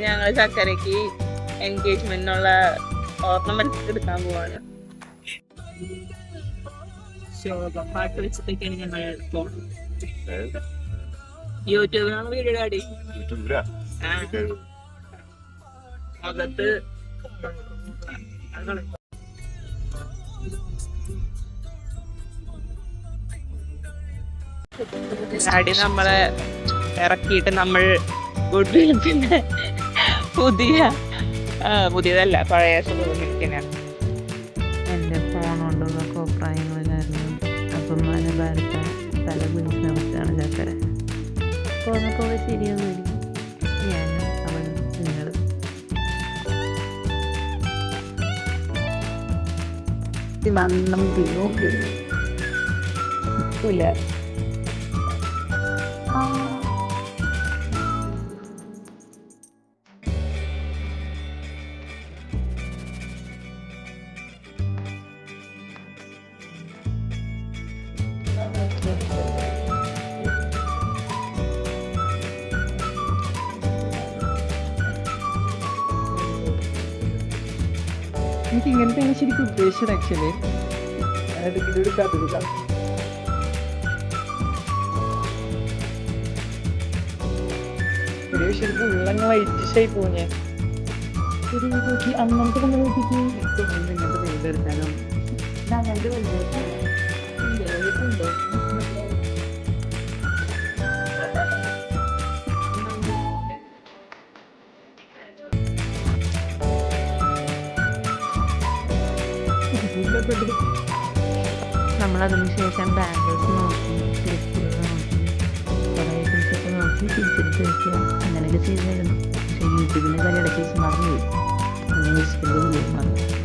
ഞങ്ങൾ ചക്കരക്ക് എൻഗേജ്മെന്റിനുള്ള ഓർണമെന്റ്സ് എടുക്കാൻ പോവാണ്. പാട്ട് വെച്ചിട്ടൊക്കെയാണ് ഞങ്ങൾ പോണത്. യൂട്യൂബിലാണ് വീഡിയോ അടി അകത്ത് ഡാഡി നമ്മളെ ഇറക്കിയിട്ട് നമ്മൾ ഗുഡ് വില്ലിന്റെ പുതിയതല്ല പഴയ സുഖിരിക്കുന്നതാണ്. എൻ്റെ ഫോൺ കൊണ്ടുള്ള കോപ്രായങ്ങൾ കാരണം അപ്പന്മാന ഭാരത തല കുഞ്ഞ് അവസ്ഥയാണ് ചക്കര. പോകെ പോകെ ശരിയൊന്നുമില്ല. ഞാനും അവനും നിങ്ങളും വണ്ണം തിന്നൂല്ല. എനിക്ക് ഇങ്ങനത്തെ ശരിക്കും ഉദ്ദേശിച്ചത് ആക്ച്വലി ശരിക്കും ഉള്ളങ്ങ് വൈറ്റിഷായി പോകും. ഞാൻ അന്നത്തെ ഇങ്ങനത്തെ വെയിലെടുക്കാനും നമ്മളതിന് ശേഷം ബാംഗിൾസ് നോക്കി, ക്ലിപ്പുകൾ നോക്കി, കുറേ ഐറ്റംസൊക്കെ നോക്കി തിരിച്ചെടുത്ത് വയ്ക്കുക. അങ്ങനെയൊക്കെ ചെയ്തായിരുന്നു. പക്ഷേ യൂട്യൂബിൻ്റെ കാര്യം ഇടയ്ക്ക് വെച്ച് മറന്നുപോയി. അങ്ങനെ വെച്ചിട്ടുണ്ടെങ്കിൽ മറന്നു.